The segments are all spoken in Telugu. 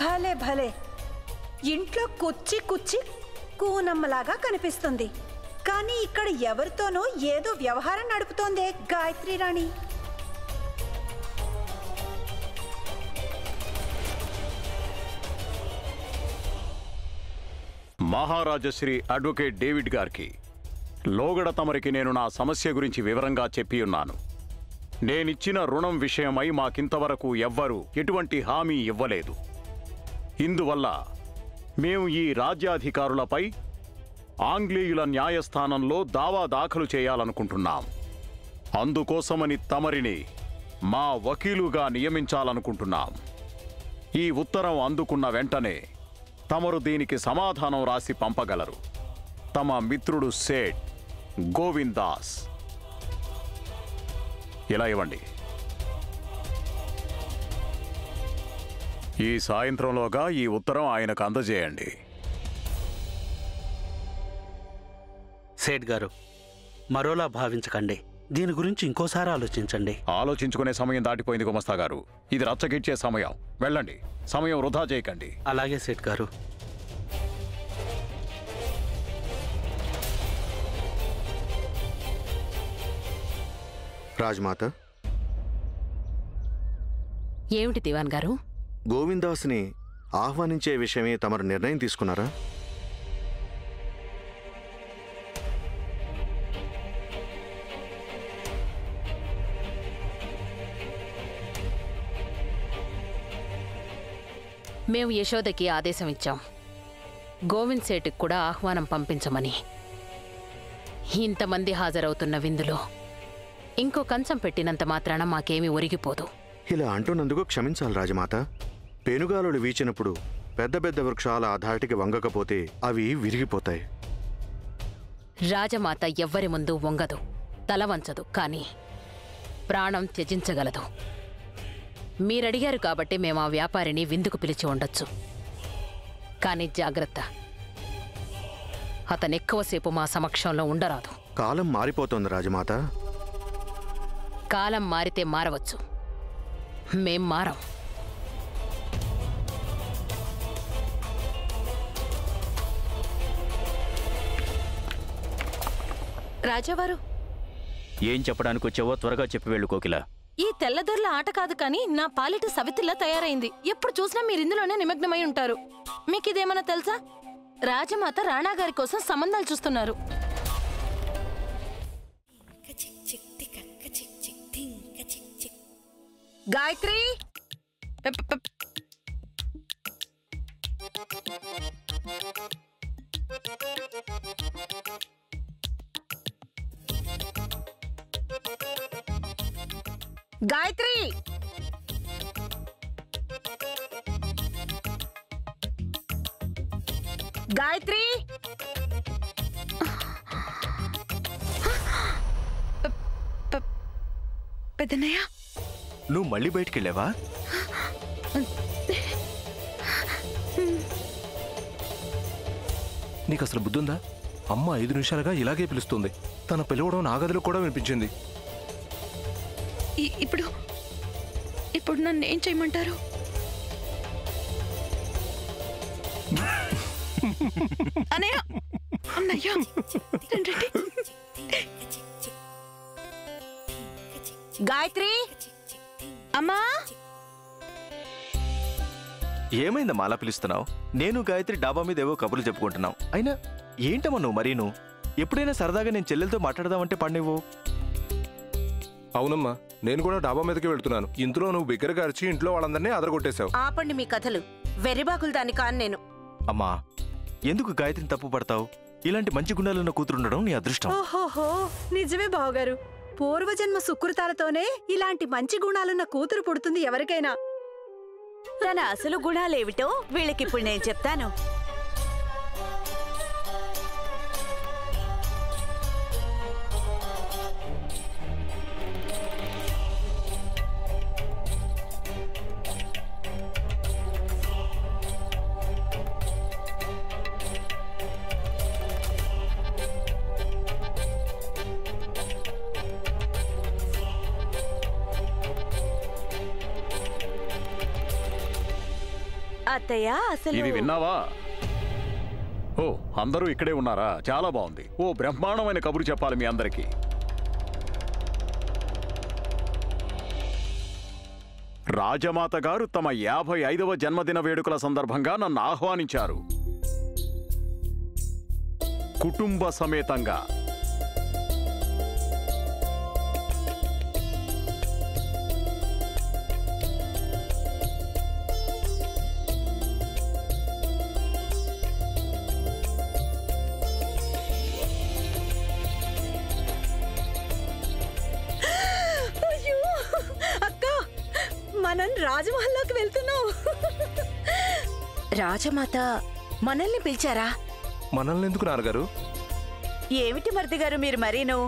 భలే భలే, ఇంట్లో కుచ్చి కుచ్చి కూనమ్మలాగా కనిపిస్తుంది. కానీ ఇక్కడ ఎవరితోనో ఏదో వ్యవహారం నడుపుతోందే గాయత్రి రాణి. మహారాజశ్రీ అడ్వకేట్ డేవిడ్ గారికి లోగడ తమరికి నేను నా సమస్య గురించి వివరంగా చెప్పి ఉన్నాను. నేనిచ్చిన రుణం విషయమై మాకింతవరకు ఎవ్వరూ ఎటువంటి హామీ ఇవ్వలేదు. ఇందువల్ల మేము ఈ రాజ్యాధికారులపై ఆంగ్లేయుల న్యాయస్థానంలో దావా దాఖలు చేయాలనుకుంటున్నాం. అందుకోసమని తమరిని మా వకీలుగా నియమించాలనుకుంటున్నాం. ఈ ఉత్తరం అందుకున్న వెంటనే తమరు దీనికి సమాధానం రాసి పంపగలరు. తమ మిత్రుడు సేట్ గోవింద్ దాస్. ఇలా ఇవ్వండి. ఈ సాయంత్రంలోగా ఈ ఉత్తరం ఆయనకు అందజేయండి. సేట్ గారు, మరోలా భావించకండి. దీని గురించి ఇంకోసారి ఆలోచించండి. ఆలోచించుకునే సమయం దాటిపోయింది గుమస్తా గారు. ఇది రచ్చగిచ్చే సమయం. వెళ్ళండి, సమయం వృధా చేయకండి. అలాగే సేట్ గారు. రాజ్మాత. ఏమిటి దివాన్ గారు? గోవిందాస్ని ఆహ్వానించే విషయమే తమరు నిర్ణయం తీసుకున్నారా? మేము యశోదకి ఆదేశం ఇచ్చాం, గోవింద్ సేటుకు కూడా ఆహ్వానం పంపించమని. ఇంతమంది హాజరవుతున్న విందులో ఇంకో కంచం పెట్టినంత మాత్రాన మాకేమీ ఒరిగిపోదు. ఇలా అంటున్నందుకు క్షమించాలి రాజమాత. పెనుగాలులు వీచినప్పుడు పెద్ద పెద్ద వృక్షాల ఆ ధాటికి వంగకపోతే అవి విరిగిపోతాయి. రాజమాత ఎవ్వరి ముందు వంగదు, తల వంచదు, కానీ ప్రాణం త్యజించగలదు. మీరడిగారు కాబట్టి మేము ఆ వ్యాపారిని విందుకు పిలిచి ఉండొచ్చు. కానీ జాగ్రత్త, అతనెక్కువసేపు మా సమక్షంలో ఉండరాదు. కాలం మారిపోతోంది రాజమాత. కాలం మారితే మారవచ్చు, మేం మారం. రాజావారు, ఏం చెప్పడానికి వచ్చావో త్వరగా చెప్పి వెళ్ళు కోకిల. ఈ తెల్లదొరల ఆట కాదు కానీ నా పాలిట సవితిలా తయారైంది. ఎప్పుడు చూసినా మీరు ఇందులోనే నిమగ్నమై ఉంటారు. మీకు ఇదేమన్నా తెలుసా? రాజమాత రాణా గారి కోసం సంబంధాలు చూస్తున్నారు. గాయత్రి, గాయత్రి, గాయత్రి. పెద్దనయ్య, నువ్వు మళ్ళీ బయటికెళ్ళావా? నీకు అసలు బుద్ధుందా? అమ్మ 5 నిమిషాలుగా ఇలాగే పిలుస్తుంది. తన పిలవడం నా గదిలో కూడా వినిపించింది. ఇప్పుడు నన్ను ఏం చేయమంటారు? అన్నయ్య, అన్నయ్య, గాయత్రి, అమ్మా. ఏమైందమ్మా అలా పిలుస్తున్నావు? నేను గాయత్రి డాబా మీద ఏవో కబుర్లు చెప్పుకుంటున్నావు. అయినా ఏంటమ్మా నువ్వు మరీను? ఎప్పుడైనా సరదాగా నేను చెల్లెలతో మాట్లాడదామంటే పడినవు. అవునమ్మా, నేను కూడా డాబా మీదకి వెళ్తున్నాను. ఇంట్లో నువ్వు బిగ్గరగా అరిచి ఇంట్లో వాళ్ళందరినీ అదరగొట్టేశావు. ఆపండి మీ కథలు. వెర్రిబాకులు దాన్ని కాను నేను. అమ్మా, ఎందుకు గాయత్రిని తప్పు పడతావు? ఇలాంటి మంచి గుణాలున్న కూతురుండడం నీ అదృష్టం. ఓహోహో, నిజమే బావగారు. పూర్వజన్మ సుకృతాలతోనే ఇలాంటి మంచి గుణాలున్న కూతురు పుడుతుంది ఎవరికైనా. తన అసలు గుణాలేమిటో వీళ్ళకిప్పుడు నేను చెప్తాను. అత్తయ్య అసలు ఇది విన్నావా? ఓ, అందరూ ఇక్కడే ఉన్నారా? చాలా బాగుంది. ఓ బ్రహ్మాండమైన కబురు చెప్పాలి మీ అందరికీ. రాజమాత గారు తమ 55వ జన్మదిన వేడుకల సందర్భంగా నన్ను ఆహ్వానించారు, కుటుంబ సమేతంగా. మనం రాజమహల్లోకి వెళ్తున్నాం. రాజమాత మనల్ని పిలిచారా? మనల్ని ఎందుకు నాన్నగారు? ఏమిటి మరిది గారు మీరు మరీను?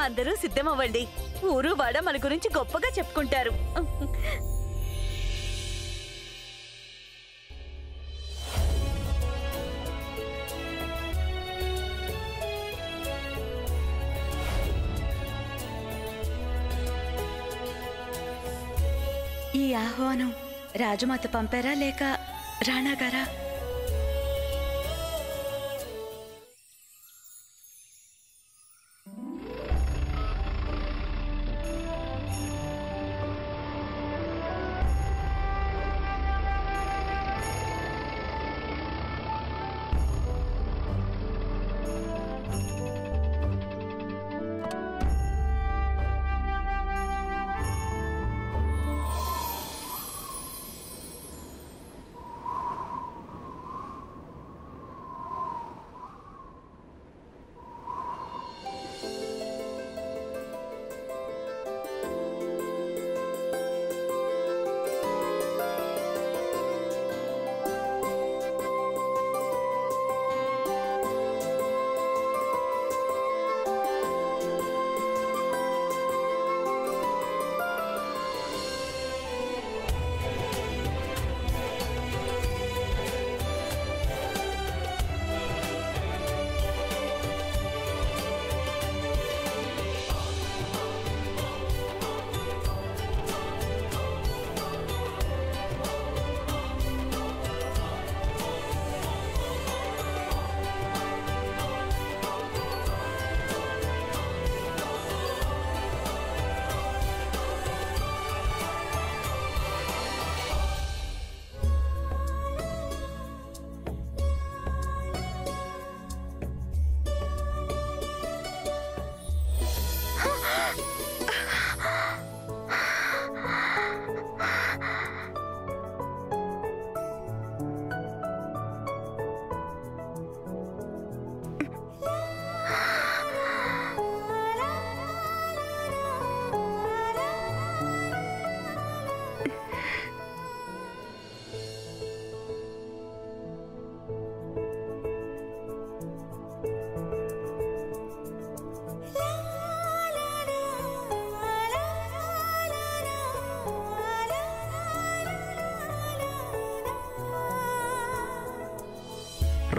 అందరూ సిద్ధమవ్వండి. ఊరు వాడ మన గురించి గొప్పగా చెప్పుకుంటారు. ఈ ఆహ్వానం రాజమాత పంపారా లేక రాణా గారా?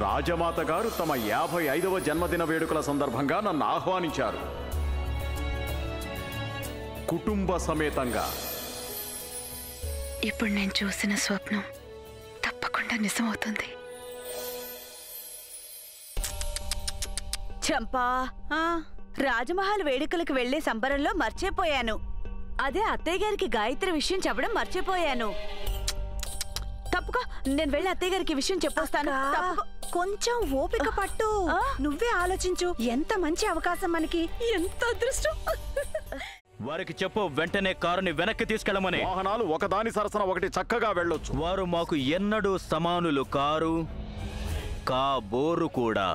రాజమాత గారు తమ 55వ జన్మదిన వేడుకల సందర్భంగా నన్ను ఆహ్వానించారు, కుటుంబ సమేతంగా. ఇప్పుడు నేను చూసిన స్వప్నం తప్పకుండా నిజమవుతుంది. చంపా, రాజమహల్ వేడుకలకు వెళ్లే సంబరంలో మర్చిపోయాను. అదే అత్తయ్య గారికి గాయత్రి విషయం చెప్పడం మర్చిపోయాను. తప్పుకో, నేను వెళ్ళి అత్తయ్య గారికి విషయం చెప్పొస్తాను. కొంచెం ఓపిక పట్టు. నువ్వే ఆలోచించు, ఎంత మంచి అవకాశం మనకి, ఎంత అదృష్టం. వారికి చెప్పు, వెంటనే కారుని వెనక్కి తీసుకెళ్లమని. వాహనాలు ఒకదాని సరసన ఒకటి చక్కగా వెళ్ళొచ్చు. వారు మాకు ఎన్నడూ సమానులు కారు, కాబోరు కూడా.